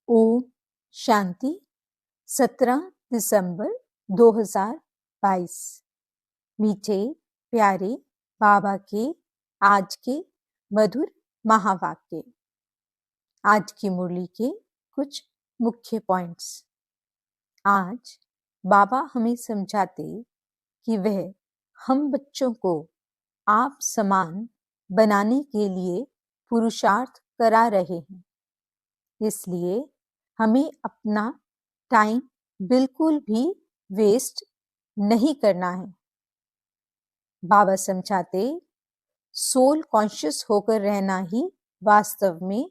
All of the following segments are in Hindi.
ओम शांति। 17 दिसंबर 2022। मीठे प्यारे बाबा के आज के मधुर महावाक्य। आज की मुरली के कुछ मुख्य पॉइंट्स। आज बाबा हमें समझाते कि वह हम बच्चों को आप समान बनाने के लिए पुरुषार्थ करा रहे हैं, इसलिए हमें अपना टाइम बिल्कुल भी वेस्ट नहीं करना है। बाबा समझाते सोल कॉन्शियस होकर रहना ही वास्तव में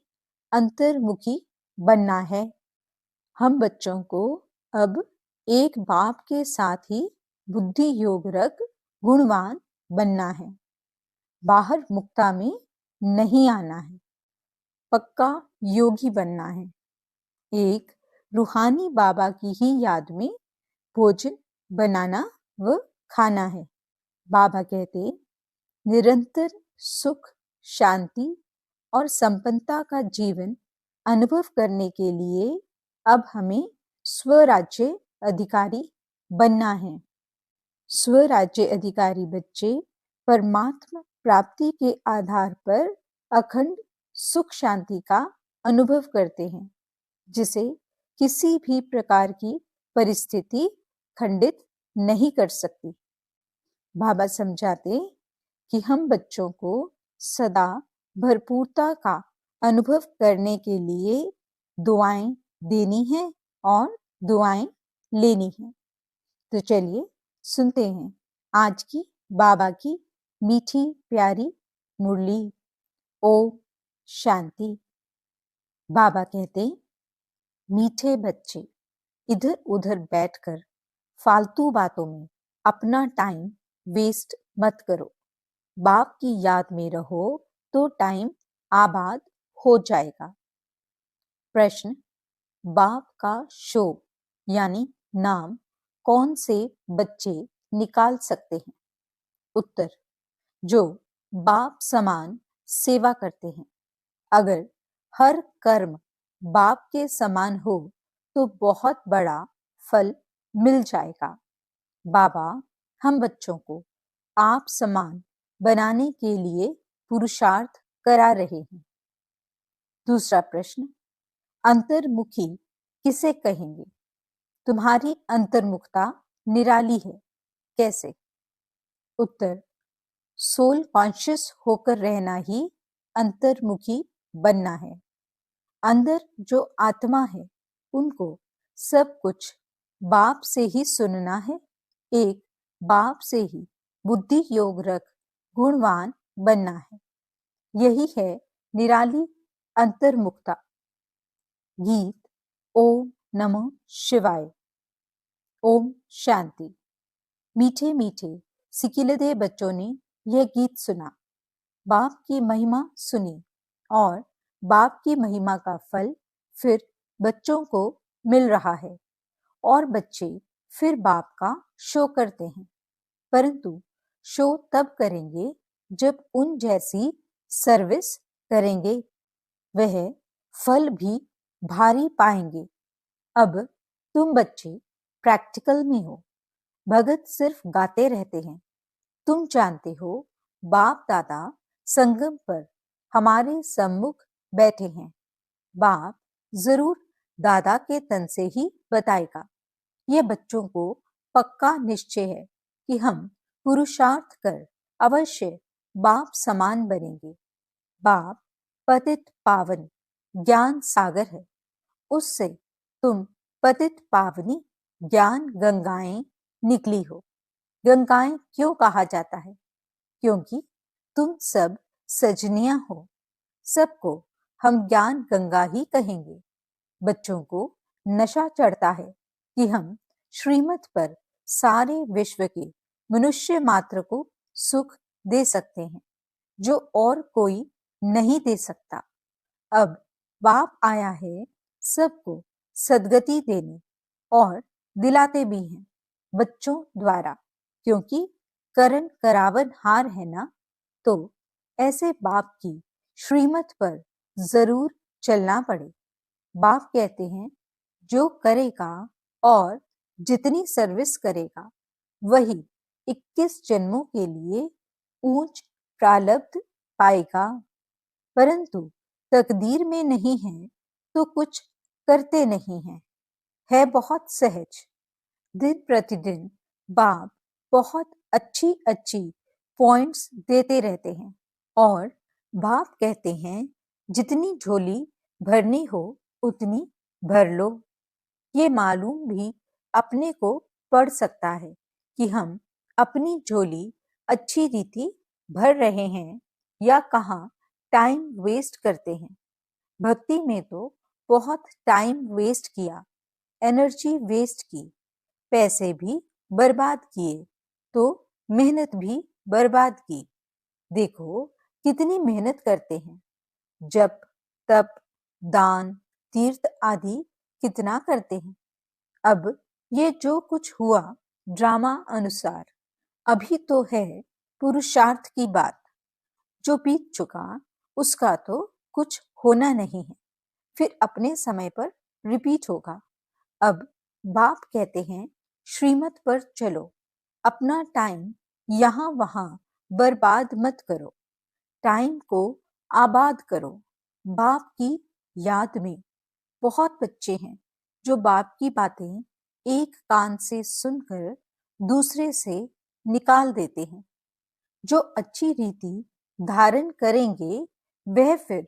अंतर्मुखी बनना है। हम बच्चों को अब एक बाप के साथ ही बुद्धि योग रख गुणवान बनना है। बाहर मुक्ता में नहीं आना है, पक्का योगी बनना है। एक रूहानी बाबा की ही याद में भोजन बनाना व खाना है। बाबा कहते निरंतर सुख, शांति और संपन्नता का जीवन अनुभव करने के लिए अब हमें स्वराज्य अधिकारी बनना है। स्वराज्य अधिकारी बच्चे परमात्मा प्राप्ति के आधार पर अखंड सुख शांति का अनुभव करते हैं, जिसे किसी भी प्रकार की परिस्थिति खंडित नहीं कर सकती। बाबा समझाते कि हम बच्चों को सदा भरपूरता का अनुभव करने के लिए दुआएं देनी है और दुआएं लेनी है। तो चलिए सुनते हैं आज की बाबा की मीठी प्यारी मुरली। ओम शांति। बाबा कहते मीठे बच्चे, इधर उधर बैठकर फालतू बातों में अपना टाइम वेस्ट मत करो। बाप की याद में रहो तो टाइम आबाद हो जाएगा। प्रश्न, बाप का शो यानी नाम कौन से बच्चे निकाल सकते हैं? उत्तर, जो बाप समान सेवा करते हैं। अगर हर कर्म बाप के समान हो तो बहुत बड़ा फल मिल जाएगा। बाबा हम बच्चों को आप समान बनाने के लिए पुरुषार्थ करा रहे हैं। दूसरा प्रश्न, अंतर्मुखी किसे कहेंगे? तुम्हारी अंतर्मुखता निराली है, कैसे? उत्तर, सोल कॉन्शियस होकर रहना ही अंतर्मुखी बनना है। अंदर जो आत्मा है उनको सब कुछ बाप से ही सुनना है। एक बाप से ही बुद्धि योग रख गुणवान बनना है। यही है निराली अंतर्मुखता। गीत ओम नमः शिवाय। ओम शांति। मीठे मीठे सिकिलदे बच्चों ने यह गीत सुना, बाप की महिमा सुनी और बाप की महिमा का फल फिर बच्चों को मिल रहा है और बच्चे फिर बाप का शो करते हैं, परंतु शो तब करेंगे जब उन जैसी सर्विस करेंगे, वह फल भी भारी पाएंगे। अब तुम बच्चे प्रैक्टिकल में हो, भगत सिर्फ गाते रहते हैं। तुम जानते हो बाप दादा संगम पर हमारे सम्मुख बैठे हैं। बाप जरूर दादा के तन से ही बताएगा। यह बच्चों को पक्का निश्चय है कि हम पुरुषार्थ कर अवश्य बाप समान बनेंगे। बाप पतित पावन ज्ञान सागर है, उससे तुम पतित पावनी ज्ञान गंगाएं निकली हो। गंगाएं क्यों कहा जाता है? क्योंकि तुम सब सजनियां हो। सबको हम ज्ञान गंगा ही कहेंगे। बच्चों को नशा चढ़ता है कि हम श्रीमत पर सारे विश्व के मनुष्य मात्र को सुख दे सकते हैं, जो और कोई नहीं दे सकता। अब बाप आया है सबको सद्गति देने और दिलाते भी हैं बच्चों द्वारा, क्योंकि करण करावन हार है ना। तो ऐसे बाप की श्रीमत पर जरूर चलना पड़े। बाप कहते हैं जो करेगा और जितनी सर्विस करेगा वही 21 जन्मों के लिए ऊंच प्रारब्ध पाएगा, परंतु तकदीर में नहीं है तो कुछ करते नहीं है बहुत सहज। दिन प्रतिदिन बाप बहुत अच्छी अच्छी पॉइंट्स देते रहते हैं और बाप कहते हैं जितनी झोली भरनी हो उतनी भर लो। ये मालूम भी अपने को पड़ सकता है कि हम अपनी झोली अच्छी रीति भर रहे हैं या कहाँ टाइम वेस्ट करते हैं। भक्ति में तो बहुत टाइम वेस्ट किया, एनर्जी वेस्ट की, पैसे भी बर्बाद किए, तो मेहनत भी बर्बाद की। देखो कितनी मेहनत करते हैं, जप तप दान तीर्थ आदि कितना करते हैं। अब ये जो कुछ हुआ ड्रामा अनुसार अभी तो है पुरुषार्थ की बात, जो बीत चुका उसका तो कुछ होना नहीं है, फिर अपने समय पर रिपीट होगा। अब बाप कहते हैं श्रीमत पर चलो, अपना टाइम यहाँ वहां बर्बाद मत करो, टाइम को आबाद करो बाप की याद में। बहुत बच्चे हैं जो बाप की बातें एक कान से सुनकर दूसरे से निकाल देते हैं। जो अच्छी रीति धारण करेंगे वह फिर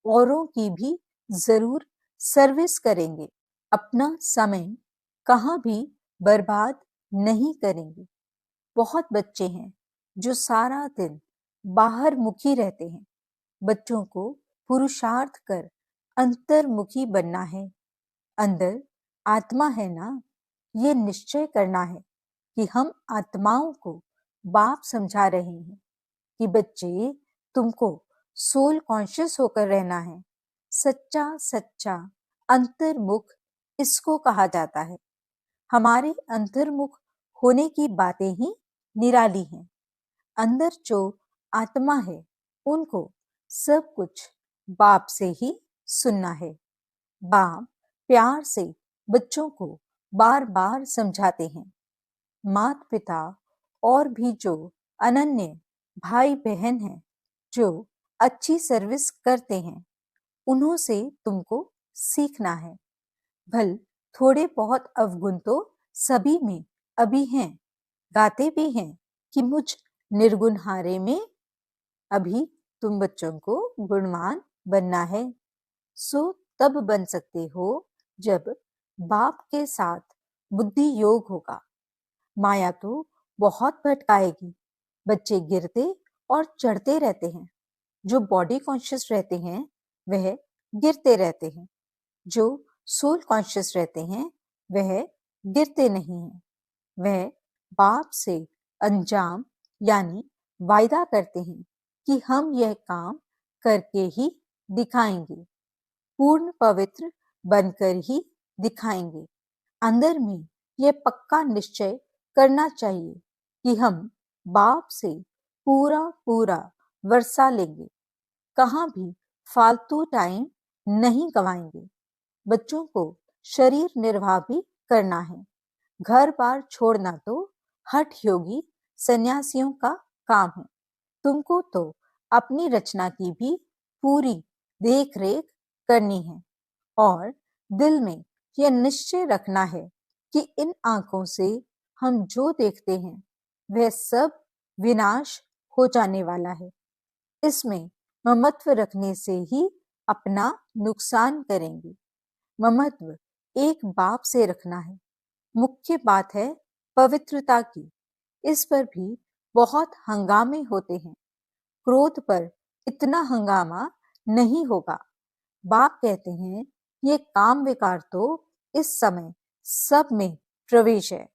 औरों की भी जरूर सर्विस करेंगे, अपना समय कहाँ भी बर्बाद नहीं करेंगे। बहुत बच्चे हैं जो सारा दिन बाहर मुखी रहते हैं। बच्चों को पुरुषार्थ कर अंतर्मुखी बनना है। अंदर आत्मा है ना, ये निश्चय करना है कि हम आत्माओं को बाप समझा रहे हैं कि बच्चे तुमको सोल कॉन्शियस होकर रहना है। सच्चा सच्चा अंतर्मुख इसको कहा जाता है। हमारे अंतर्मुख होने की बातें ही निराली हैं। अंदर जो आत्मा है उनको सब कुछ बाप से ही सुनना है। बाप प्यार से बच्चों को बार बार समझाते हैं। माता पिता और भी जो अनन्य भाई बहन हैं जो अच्छी सर्विस करते हैं उन्हों से तुमको सीखना है। भल थोड़े बहुत अवगुण तो सभी में अभी हैं, गाते भी हैं कि मुझ निर्गुण हारे में अभी तुम बच्चों को गुणवान बनना है। सो तब बन सकते हो जब बाप के साथ बुद्धि योग होगा। माया तो बहुत भटकाएगी, बच्चे गिरते और चढ़ते रहते हैं। जो बॉडी कॉन्शियस रहते हैं वह गिरते रहते हैं, जो सोल कॉन्शियस रहते हैं वह गिरते नहीं हैं। वह बाप से अंजाम यानी वायदा करते हैं कि हम यह काम करके ही दिखाएंगे, पूर्ण पवित्र बनकर ही दिखाएंगे। अंदर में यह पक्का निश्चय करना चाहिए कि हम बाप से पूरा पूरा वर्षा लेंगे, कहाँ भी फालतू टाइम नहीं गवाएंगे। बच्चों को शरीर निर्वाह भी करना है। घर बार छोड़ना तो हठ योगी सन्यासियों का काम है। तुमको तो अपनी रचना की भी पूरी देख रेख करनी है और दिल में यह निश्चय रखना है कि इन आंखों से हम जो देखते हैं वह सब विनाश हो जाने वाला है। इसमें ममत्व रखने से ही अपना नुकसान करेंगे। ममत्व एक बाप से रखना है। मुख्य बात है पवित्रता की। इस पर भी बहुत हंगामे होते हैं। क्रोध पर इतना हंगामा नहीं होगा। बाप कहते हैं ये काम विकार तो इस समय सब में प्रवेश है,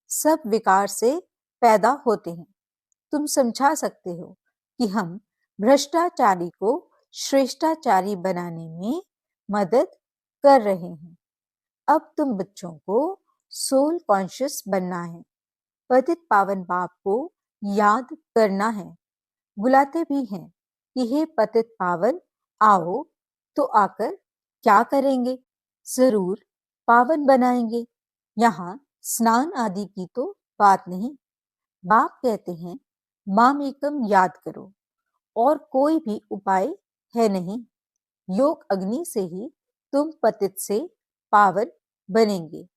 सब विकार से पैदा होते हैं। तुम समझा सकते हो कि हम भ्रष्टाचारी को श्रेष्ठाचारी बनाने में मदद कर रहे हैं। अब तुम बच्चों को सोल कॉन्शियस बनना है। पतित पावन बाप को याद करना है। बुलाते भी हैं कि हे पतित पावन आओ, तो आकर क्या करेंगे? जरूर पावन बनाएंगे। यहाँ स्नान आदि की तो बात नहीं। बाप कहते हैं मामेकम याद करो, और कोई भी उपाय है नहीं। योग अग्नि से ही तुम पतित से पावन बनेंगे।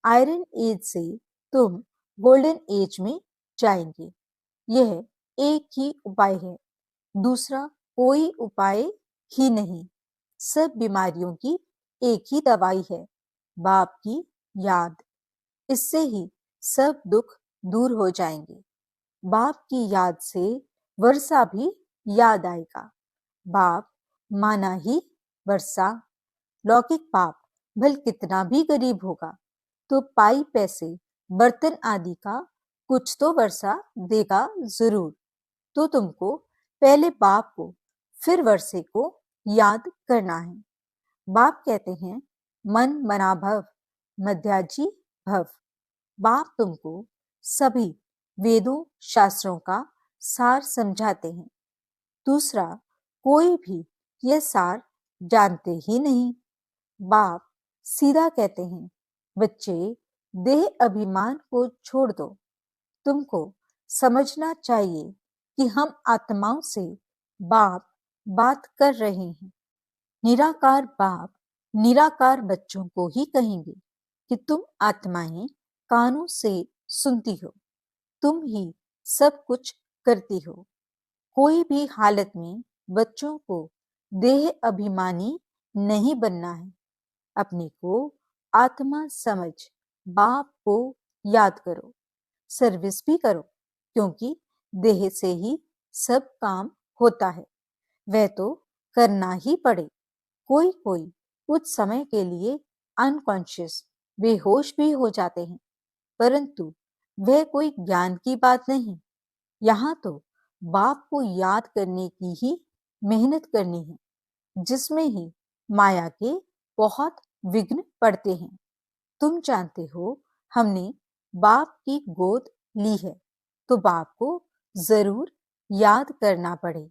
आयरन एज से तुम गोल्डन एज में जाएंगे। यह एक ही उपाय है, दूसरा कोई उपाय ही नहीं। सब बीमारियों की एक ही दवाई है, बाप की याद। इससे ही सब दुख दूर हो जाएंगे। बाप की याद से वर्षा भी याद आएगा। बाप माना ही वर्षा। लौकिक बाप भल कितना भी गरीब होगा तो पाई पैसे बर्तन आदि का कुछ तो वर्षा देगा जरूर। तो तुमको पहले बाप को फिर वर्षे को याद करना है। बाप कहते हैं मन मना भव, मध्याजी भव। बाप तुमको सभी वेदों शास्त्रों का सार समझाते हैं। दूसरा कोई भी यह सार जानते ही नहीं। बाप सीधा कहते हैं बच्चे, देह अभिमान को छोड़ दो। तुमको समझना चाहिए कि हम आत्माओं से बाप बात कर रहे हैं। निराकार बाप निराकार बच्चों को ही कहेंगे कि तुम आत्माएं कानों से सुनती हो, तुम ही सब कुछ करती हो। कोई भी हालत में बच्चों को देह अभिमानी नहीं बनना है। अपने को आत्मा समझ बाप को याद करो, सर्विस भी करो, क्योंकि देह से ही सब काम होता है। वह तो करना ही पड़े। कोई कोई कुछ समय के लिए अनकॉन्शियस बेहोश भी हो जाते हैं, परंतु वह कोई ज्ञान की बात नहीं। यहाँ तो बाप को याद करने की ही मेहनत करनी है, जिसमें ही माया के बहुत विघ्न पड़ते हैं। तुम जानते हो हमने बाप की गोद ली है, तो बाप को जरूर याद करना पड़े।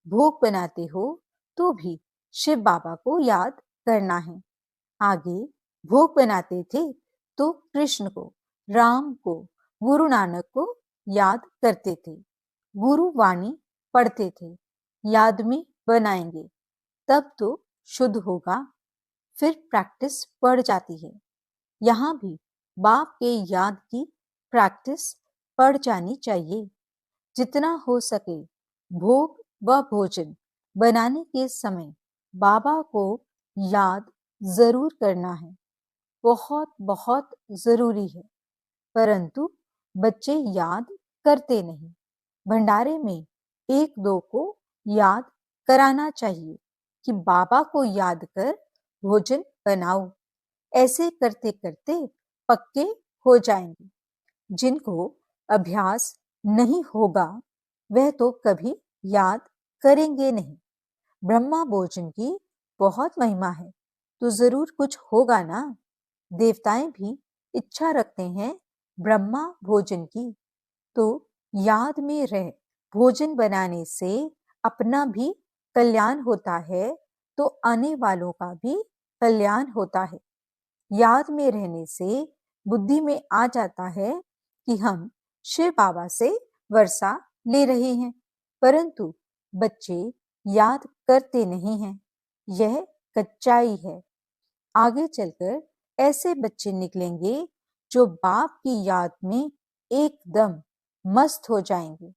भोग बनाते हो तो भी शिव बाबा को याद करना है। आगे भोग बनाते थे तो कृष्ण को, राम को, गुरु नानक को याद करते थे। गुरु वाणी पढ़ते थे, याद में बनाएंगे तब तो शुद्ध होगा। फिर प्रैक्टिस बढ़ जाती है। यहाँ भी बाप के याद की प्रैक्टिस बढ़ जानी चाहिए। जितना हो सके भोग व भोजन बनाने के समय बाबा को याद जरूर करना है। बहुत बहुत जरूरी है, परंतु बच्चे याद करते नहीं। भंडारे में एक दो को याद कराना चाहिए कि बाबा को याद कर भोजन बनाओ। ऐसे करते करते पक्के हो जाएंगे। जिनको अभ्यास नहीं होगा वह तो कभी याद करेंगे नहीं। ब्रह्मा भोजन की बहुत महिमा है, तो जरूर कुछ होगा ना। देवताएं भी इच्छा रखते हैं ब्रह्मा भोजन की, तो याद में रह भोजन बनाने से अपना भी कल्याण होता है, तो आने वालों का भी कल्याण होता है। याद में रहने से बुद्धि में आ जाता है कि हम शिव बाबा से वर्षा ले रहे हैं, परंतु बच्चे याद करते नहीं हैं। यह कच्चाई है। आगे चलकर ऐसे बच्चे निकलेंगे जो बाप की याद में एकदम मस्त हो जाएंगे।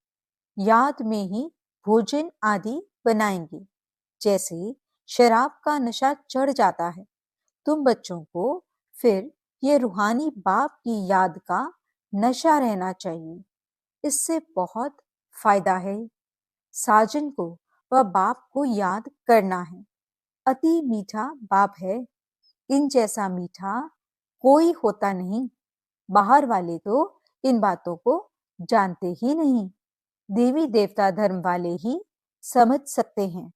याद में ही भोजन आदि बनाएंगे। जैसे शराब का नशा चढ़ जाता है, तुम बच्चों को फिर ये रूहानी बाप की याद का नशा रहना चाहिए। इससे बहुत फायदा है। साजन को व बाप को याद करना है। अति मीठा बाप है, इन जैसा मीठा कोई होता नहीं। बाहर वाले तो इन बातों को जानते ही नहीं। देवी देवता धर्म वाले ही समझ सकते हैं।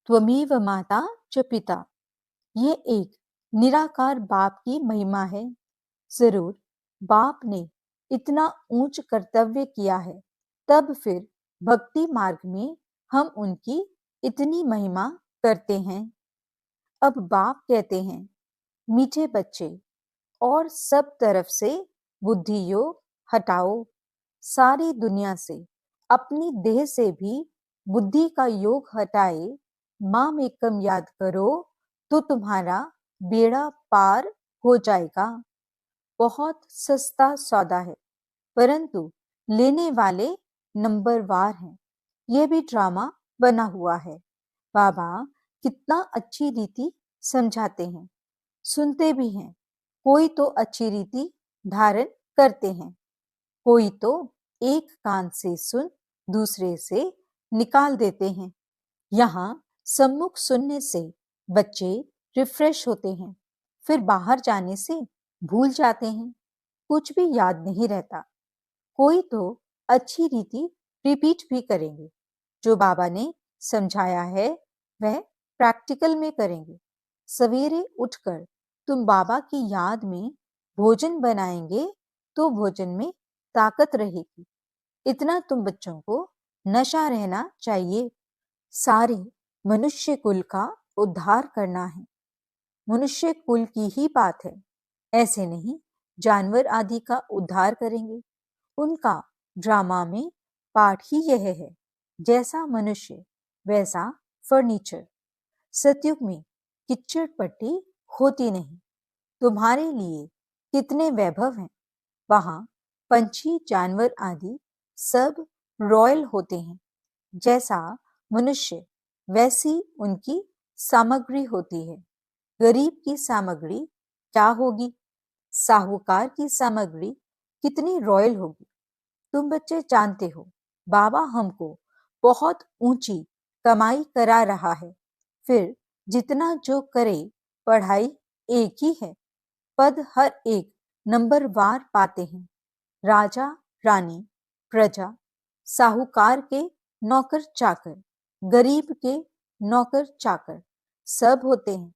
त्वमेव माता च पिता, ये एक निराकार बाप की महिमा है। जरूर बाप ने इतना ऊंच कर्तव्य किया है, तब फिर भक्ति मार्ग में हम उनकी इतनी महिमा करते हैं। अब बाप कहते हैं मीठे बच्चे, और सब तरफ से बुद्धि योग हटाओ। सारी दुनिया से, अपनी देह से भी बुद्धि का योग हटाए माम एकम याद करो, तो तुम्हारा बेड़ा पार हो जाएगा। बहुत सस्ता सौदा है, परंतु लेने वाले नंबरवार हैं। यह भी ड्रामा बना हुआ है। बाबा कितना अच्छी रीति समझाते हैं, सुनते भी हैं। कोई तो अच्छी रीति धारण करते हैं, कोई तो एक कान से सुन दूसरे से निकाल देते हैं। यहाँ सम्मुख सुनने से बच्चे रिफ्रेश होते हैं, फिर बाहर जाने से भूल जाते हैं, कुछ भी याद नहीं रहता। कोई तो अच्छी रीति रिपीट भी करेंगे, जो बाबा ने समझाया है वह प्रैक्टिकल में करेंगे। सवेरे उठकर तुम बाबा की याद में भोजन बनाएंगे तो भोजन में ताकत रहेगी। इतना तुम बच्चों को नशा रहना चाहिए। सारे मनुष्य कुल का उद्धार करना है, मनुष्य कुल की ही बात है। ऐसे नहीं जानवर आदि का उद्धार करेंगे। उनका ड्रामा में पाठ ही यह है, जैसा मनुष्य वैसा फर्नीचर। सतयुग में किच्चड़ पट्टी होती नहीं। तुम्हारे लिए कितने वैभव हैं। वहां पंछी जानवर आदि सब रॉयल होते हैं। जैसा मनुष्य वैसी उनकी सामग्री होती है। गरीब की सामग्री क्या होगी, साहूकार की सामग्री कितनी रॉयल होगी। तुम बच्चे जानते हो, बाबा हमको बहुत ऊंची कमाई करा रहा है। फिर जितना जो करे, पढ़ाई एक ही है, पद हर एक नंबरवार पाते हैं। राजा रानी, प्रजा, साहूकार के नौकर चाकर, गरीब के नौकर चाकर सब होते हैं।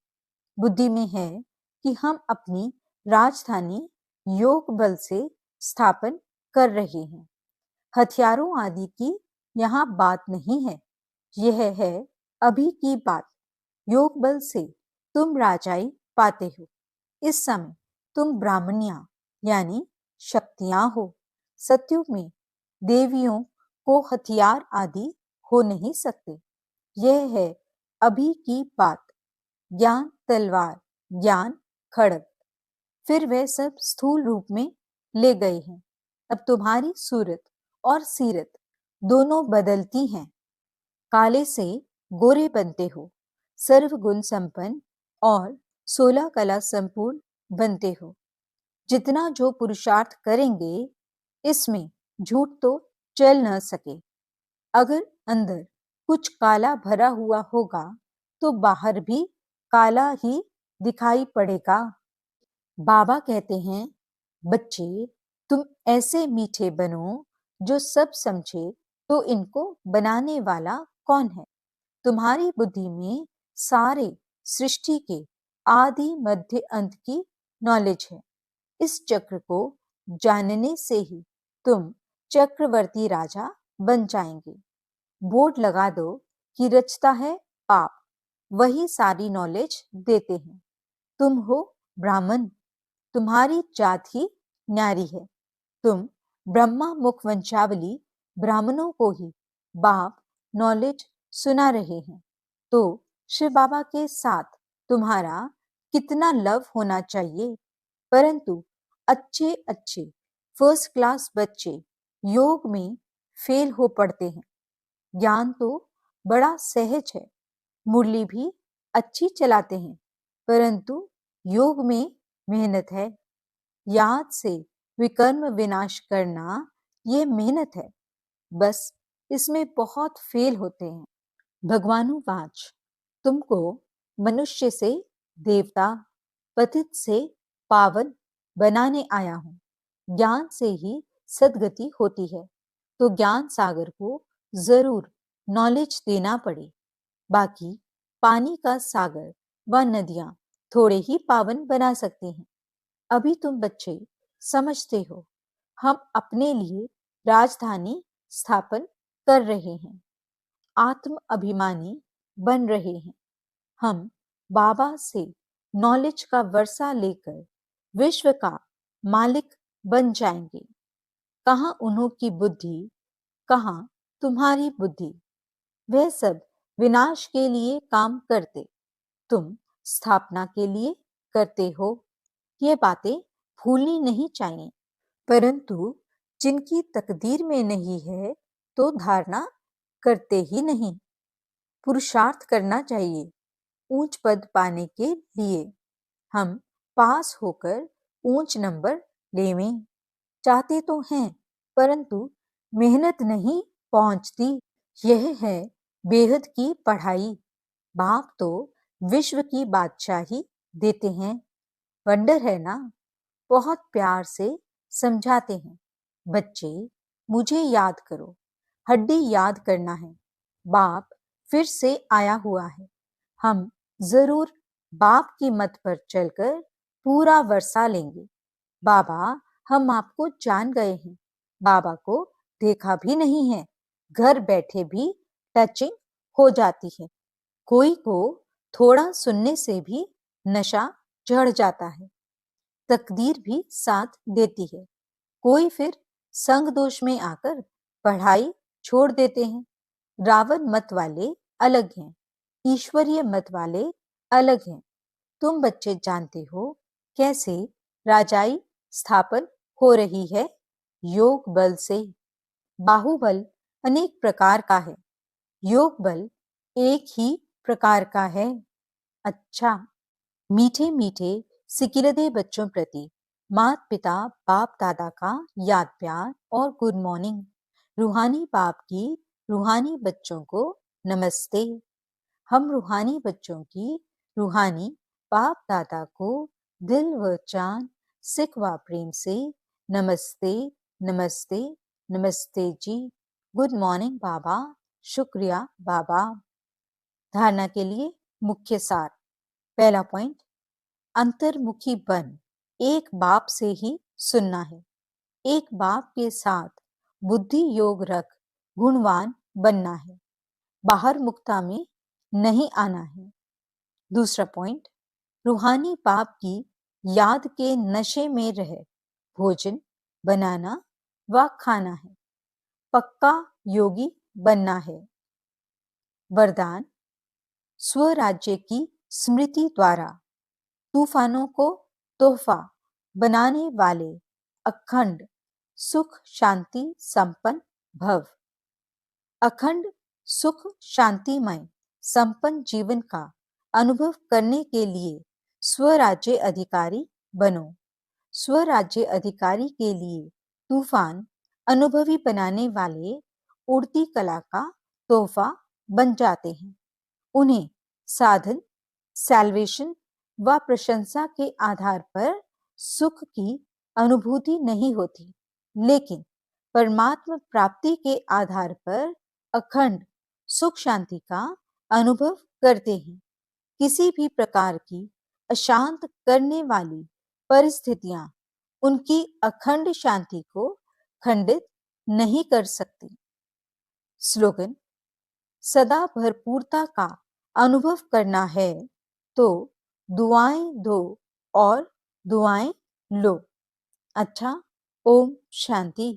बुद्धि में है कि हम अपनी राजधानी योग बल से स्थापन कर रहे हैं। हथियारों आदि की यहाँ बात नहीं है, यह है अभी की बात। योग बल से तुम राजाई पाते हो। इस समय तुम ब्राह्मणिया यानी शक्तियां हो। सतयुग में देवियों को हथियार आदि हो नहीं सकते। यह है अभी की बात। ज्ञान तलवार, ज्ञान खड़ग, फिर वह सब स्थूल रूप में ले गए हैं। अब तुम्हारी सूरत और सीरत दोनों बदलती हैं। काले से गोरे बनते हो, सर्वगुण संपन्न और 16 कला संपूर्ण बनते हो। जितना जो पुरुषार्थ करेंगे, इसमें झूठ तो चल न सके। अगर अंदर कुछ काला भरा हुआ होगा तो बाहर भी काला ही दिखाई पड़ेगा। बाबा कहते हैं, बच्चे तुम ऐसे मीठे बनो जो सब समझे, तो इनको बनाने वाला कौन है। तुम्हारी बुद्धि में सारे सृष्टि के आदि मध्य अंत की नॉलेज है। इस चक्र को जानने से ही तुम चक्रवर्ती राजा बन जाएंगे। बोर्ड लगा दो कि रचता है पाप, वही सारी नॉलेज देते हैं। तुम हो ब्राह्मण, तुम्हारी जात ही न्यारी है। तुम ब्रह्मा मुख वंशावली ब्राह्मणों को ही बाप नॉलेज सुना रहे हैं। तो शिव बाबा के साथ तुम्हारा कितना लव होना चाहिए। परंतु अच्छे अच्छे फर्स्ट क्लास बच्चे योग में फेल हो पड़ते हैं। ज्ञान तो बड़ा सहज है, मुरली भी अच्छी चलाते हैं, परंतु योग में मेहनत है। याद से विकर्म विनाश करना ये मेहनत है, बस इसमें बहुत फेल होते हैं। भगवानुवाच, तुमको मनुष्य से देवता, पतित से पावन बनाने आया हूं। ज्ञान से ही सद्गति होती है, तो ज्ञान सागर को जरूर नॉलेज देना पड़े। बाकी पानी का सागर व नदियां थोड़े ही पावन बना सकते हैं। अभी तुम बच्चे समझते हो, हम अपने लिए राजधानी स्थापन कर रहे हैं, आत्म अभिमानी बन रहे हैं। हम बाबा से नॉलेज का वर्षा लेकर विश्व का मालिक बन जाएंगे। कहाँ उन्हों की बुद्धि, कहाँ तुम्हारी बुद्धि। वह सब विनाश के लिए काम करते, तुम स्थापना के लिए करते हो। ये बातें भूलनी नहीं चाहिए। परंतु जिनकी तकदीर में नहीं है तो धारणा करते ही नहीं। पुरुषार्थ करना चाहिए ऊंच पद पाने के लिए। हम पास होकर ऊंच नंबर लेवें चाहते तो हैं, परंतु मेहनत नहीं पहुंचती। यह है बेहद की पढ़ाई। बाप तो विश्व की बादशाही देते हैं। वंडर है ना। बहुत प्यार से समझाते हैं, बच्चे मुझे याद करो। हड्डी याद करना है। बाप फिर से आया हुआ है। हम जरूर बाप की मत पर चलकर पूरा वर्षा लेंगे। बाबा हम आपको जान गए हैं। बाबा को देखा भी नहीं है। घर बैठे भी टचिंग हो जाती है। कोई को थोड़ा सुनने से भी नशा चढ़ जाता है। तकदीर भी साथ देती है। कोई फिर संग दोष में आकर पढ़ाई छोड़ देते हैं। रावण मत वाले अलग हैं, ईश्वरीय मत वाले अलग हैं। तुम बच्चे जानते हो कैसे राजाई स्थापन हो रही है। योग बल से। बाहुबल अनेक प्रकार का है, योग बल एक ही प्रकार का है। अच्छा, मीठे मीठे सिकिलदे बच्चों प्रति माता पिता बाप दादा का याद प्यार और गुड मॉर्निंग। रूहानी बाप की रूहानी बच्चों को नमस्ते। हम रूहानी बच्चों की रूहानी बाप दादा को दिल व जान सिख व प्रेम से नमस्ते नमस्ते नमस्ते जी। गुड मॉर्निंग बाबा। शुक्रिया बाबा। धारणा के लिए मुख्य सार। पहला पॉइंट, अंतर्मुखी बन एक बाप से ही सुनना है। एक बाप के साथ बुद्धि योग रख गुणवान बनना है। बाहर मुक्ता में नहीं आना है। दूसरा पॉइंट, रूहानी बाप की याद के नशे में रह भोजन बनाना व खाना है। पक्का योगी बनना है। वरदान, स्वराज्य की स्मृति द्वारा तूफानों को तोहफा बनाने वाले अखंड सुख शांति संपन्न भव। अखंड सुख शांतिमय संपन्न जीवन का अनुभव करने के लिए स्वराज्य अधिकारी बनो। स्वराज्य अधिकारी के लिए तूफान अनुभवी बनाने वाले उड़ती कला का तोहफा बन जाते हैं। उन्हें साधन, सैल्वेशन व प्रशंसा के आधार पर सुख की अनुभूति नहीं होती, लेकिन परमात्मा प्राप्ति के आधार पर अखंड सुख शांति का अनुभव करते हैं। किसी भी प्रकार की अशांत करने वाली परिस्थितियां उनकी अखंड शांति को खंडित नहीं कर सकती। स्लोगन, सदा भरपूरता का अनुभव करना है तो दुआएं दो और दुआएं लो। अच्छा, ओम शांति।